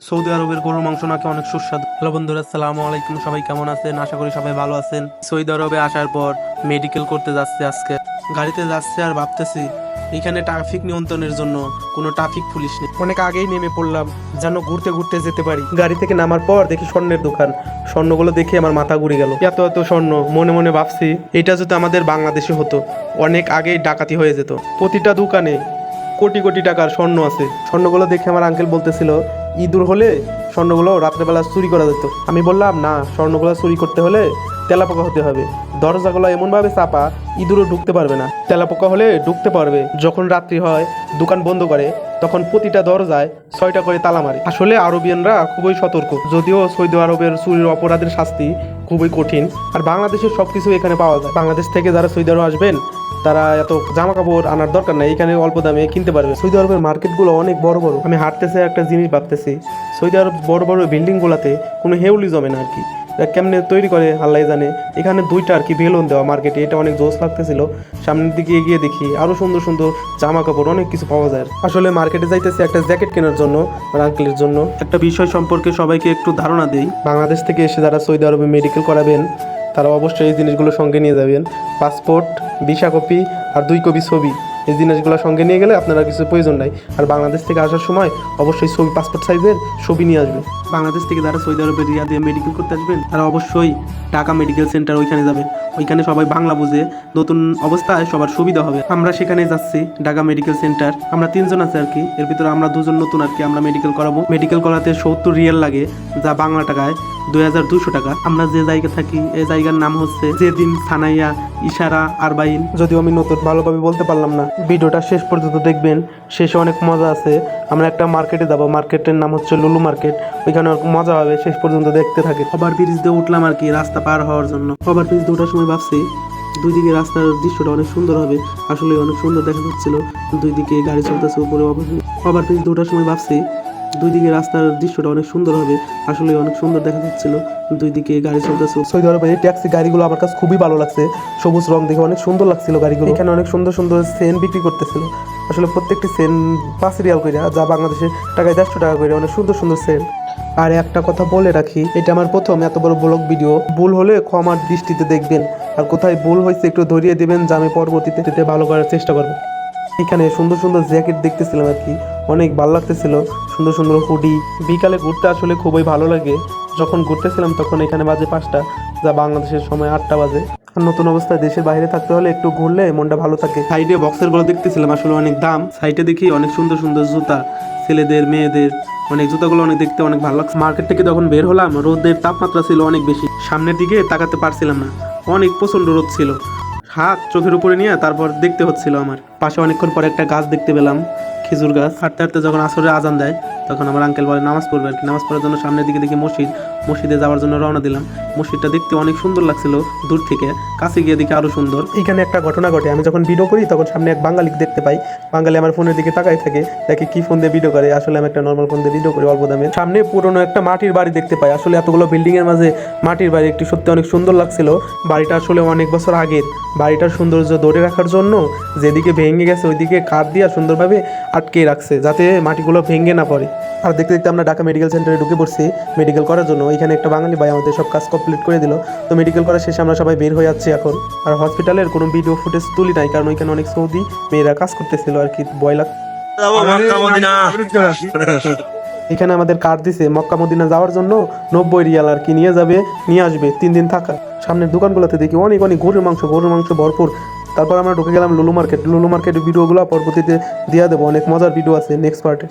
Saudi আরবের গরুর মাংস নাকি অনেক সুস্বাদু। হ্যালো বন্ধুরা, আসসালামু আলাইকুম। সবাই কেমন আছেন? আশা করি সবাই ভালো আছেন। সৌদি আরবে আসার পর মেডিকেল করতে যাচ্ছি আজকে। গাড়িতে যাচ্ছে আর ভাবতেছি এখানে ট্রাফিক নিয়ন্ত্রণের জন্য কোনো ট্রাফিক পুলিশ নেই। অনেক আগেই নেমে পড়লাম যেন ঘুরতে ঘুরতে যেতে পারি। গাড়ি থেকে নামার পর দেখি স্বর্ণের দোকান। স্বর্ণগুলো দেখে আমার মাথা ঘুরে গেল। এত এত স্বর্ণ, মনে মনে ভাবছি এটা যদি আমাদের বাংলাদেশে হতো অনেক আগেই ডাকাতি হয়ে যেত। প্রতিটা দোকানে কোটি কোটি টাকার স্বর্ণ আছে। স্বর্ণগুলো দেখে আমার আঙ্কেল বলতেছিল ইঁদুর হলে স্বর্ণগুলো রাত্রেবেলা চুরি করা যেত। আমি বললাম না, স্বর্ণগুলো চুরি করতে হলে তেলাপোকা হতে হবে। দরজাগুলো এমনভাবে চাপা ইঁদুরও ঢুকতে পারবে না, তেলাপোকা হলে ঢুকতে পারবে। যখন রাত্রি হয় দোকান বন্ধ করে তখন প্রতিটা দরজায় 6টা করে তালা মারে। আসলে আরবিয়ানরা খুবই সতর্ক, যদিও সৌদি আরবের চুরির অপরাধের শাস্তি খুবই কঠিন। আর বাংলাদেশের সবকিছু এখানে পাওয়া যায়। বাংলাদেশ থেকে যারা সৌদি আরব আসবেন তারা এত জামা কাপড় আনার দরকার নাই, এখানে অল্প দামে কিনতে পারবে। সৌদি আরবের মার্কেটগুলো অনেক বড় বড়। আমি হাঁটতেছে একটা জিনিস ভাবতেছি, সৌদি আরব বড় বড় বিল্ডিংগুলোতে কোনো হেউলি জমে না আর কি। এটা কেমনে তৈরি করে আল্লাহ জানে। এখানে 2টা আর কি বেলুন দেওয়া মার্কেটে, এটা অনেক জোস লাগতেছিল। সামনের দিকে এগিয়ে দেখি আরো সুন্দর সুন্দর জামা কাপড় অনেক কিছু পাওয়া যায়। আসলে মার্কেটে যাইতেছি একটা জ্যাকেট কেনার জন্য আর আঙ্কেলের জন্য। একটা বিষয় সম্পর্কে সবাইকে একটু ধারণা দেই, বাংলাদেশ থেকে এসে যারা সৌদি আরবে মেডিকেল করাবেন তারা অবশ্যই এই জিনিসগুলো সঙ্গে নিয়ে যাবেন। পাসপোর্ট, ভিসা কপি আর 2 কপি ছবি, এই জিনিসগুলো সঙ্গে নিয়ে গেলে আপনারা কিছু প্রয়োজন নাই। আর বাংলাদেশ থেকে আসার সময় অবশ্যই ছবি, পাসপোর্ট সাইজের ছবি নিয়ে আসবেন। বাংলাদেশ থেকে যারা সৌদি আরবের রিয়াদে মেডিকেল করতে আসবেন তারা অবশ্যই ঢাকা মেডিকেল সেন্টার ওইখানে যাবেন। ওইখানে সবাই বাংলা বুঝে, নতুন অবস্থায় সবার সুবিধা হবে। আমরা সেখানে যাচ্ছি, ঢাকা মেডিকেল সেন্টার। আমরা 3 জন আছি আর কি, এর ভিতরে আমরা 2 জন নতুন আর কি। আমরা মেডিকেল করাবো। মেডিকেল করাতে 70 রিয়াল লাগে, যা বাংলা টাকায় 2200 টাকা। আমরা যে জায়গা থাকি এই জায়গার নাম হচ্ছে যেদিন সানাইয়া ইশারা আরবাইন। যদিও আমি নতুন, ভালোভাবে বলতে পারলাম না। ভিডিওটা শেষ পর্যন্ত দেখবেন, শেষে অনেক মজা আছে। আমরা একটা মার্কেটে যাবো, মার্কেটের নাম হচ্ছে লুলু মার্কেট। ওইখানে অনেক মজা হবে, শেষ পর্যন্ত দেখতে থাকে। ওভার ব্রিজ দিয়ে উঠলাম আর কি রাস্তা পার হওয়ার জন্য। ওভার ব্রিজ দিয়ে ওঠার সময় ভাবছি 2 দিকে রাস্তার দৃশ্যটা অনেক সুন্দর হবে। আসলে অনেক সুন্দর দেখা যাচ্ছিল, 2 দিকে গাড়ি চলতেছে উপরে। ওভার ব্রিজ দিয়ে ওঠার সময় ভাবছি 2 দিকে রাস্তার দৃশ্যটা অনেক সুন্দর হবে। আসলে অনেক সুন্দর দেখা যাচ্ছিল, 2 দিকে গাড়ি চলতেছে। সৌদি আরবের এই ট্যাক্সি গাড়িগুলো আমার কাছে খুবই ভালো লাগছে। সবুজ রং দেখে অনেক সুন্দর লাগছিল গাড়িগুলো। এখানে অনেক সুন্দর সুন্দর সেন বিক্রি করতেছিল। আসলে প্রত্যেকটি সেন 5 রিয়াল করে, যা বাংলাদেশের টাকায় 150 টাকা করে। অনেক সুন্দর সুন্দর সেন। আর একটা কথা বলে রাখি, এটা আমার প্রথম এত বড় ব্লগ ভিডিও। ভুল হলে ক্ষমার দৃষ্টিতে দেখবেন, আর কোথায় ভুল হয়েছে একটু ধরিয়ে দিবেন, যা আমি পরবর্তীতে ভালো করার চেষ্টা করবো। এখানে সুন্দর সুন্দর জ্যাকেট দেখতেছিলাম আর কি, অনেক ভালো লাগতেছিল। সুন্দর সুন্দর হুডি। বিকালে ঘুরতে আসলে খুবই ভালো লাগে। যখন ঘুরতেছিলাম তখন এখানে বাজে 5টা, যা বাংলাদেশের সময় 8টা বাজে। আর নতুন অবস্থায় দেশের বাইরে থাকতে হলে একটু ঘুরলে মনটা ভালো থাকে। সাইডে বক্সের গুলো দেখতেছিলাম, আসলে অনেক দাম। সাইডে দেখি অনেক সুন্দর সুন্দর জুতা, ছেলেদের মেয়েদের অনেক জুতাগুলো অনেক দেখতে অনেক ভালো লাগছে। মার্কেট থেকে যখন বের হলাম রোদের তাপমাত্রা ছিল অনেক বেশি, সামনের দিকে তাকাতে পারছিলাম না, অনেক প্রচন্ড রোদ ছিল। হাত চোখের উপরে নিয়ে তারপর দেখতে হচ্ছিল। আমার পাশে অনেকক্ষণ পরে একটা গাছ দেখতে পেলাম, খেজুর গাছ। হাঁটতে হাঁটতে যখন আসরে আজান দেয় তখন আমার আঙ্কেল বলে নামাজ পড়বে আর কি। নামাজ পড়ার জন্য সামনের দিকে দেখি মসজিদে যাওয়ার জন্য রওনা দিলাম। মসজিদটা দেখতে অনেক সুন্দর লাগছিল দূর থেকে, কাছে গিয়ে দেখি আরো সুন্দর। এখানে একটা ঘটনা ঘটে, আমি যখন ভিডিও করি তখন সামনে এক বাঙালি দেখতে পাই। বাঙালি আমার ফোনের দিকে তাকাই থাকে, দেখি কি ফোন দিয়ে ভিডিও করে। আসলে আমি একটা নর্মাল ফোন দিয়ে ভিডিও করি অল্প দামে। সামনে পুরনো একটা মাটির বাড়ি দেখতে পাই। আসলে এতগুলো বিল্ডিং এর মাঝে মাটির বাড়ি একটি সত্যি অনেক সুন্দর লাগছিল। বাড়িটা আসলে অনেক বছর আগের। বাড়িটার সৌন্দর্য ধরে রাখার জন্য যেদিকে ভেঙে গেছে ওইদিকে কাঠ দিয়ে সুন্দরভাবে আটকে রাখছে, যাতে মাটিগুলো ভেঙে না পড়ে। আর দেখতে দেখতে আমরা ঢাকা মেডিকেল সেন্টারে ঢুকে পড়ছি মেডিকেল করার জন্য। এখানে একটা বাঙালি ভাই আমাদের সব কাজ কমপ্লিট করে দিল। তো মেডিকেল করার শেষে আমরা সবাই বের হয়ে যাচ্ছি এখন। আর হসপিটালের কোনো ভিডিও ফুটেজ তুলি নাই, কারণ ওইখানে অনেক সৌদি মেয়েরা কাজ করতেছিল আর কি, ভয় লাগছে। এখানে আমাদের কার্ড দিছে মক্কা মদিনা যাওয়ার জন্য 90 রিয়াল আর কি, নিয়ে যাবে নিয়ে আসবে 3 দিন থাকা। সামনের দোকানগুলোতে দেখি অনেক অনেক গরুর মাংস ভরপুর। তারপর আমরা ঢুকে গেলাম লুলু মার্কেট। লুলু মার্কেটের ভিডিওগুলো পরবর্তীতে দিয়ে দেবো, অনেক মজার ভিডিও আছে নেক্সট পার্টে।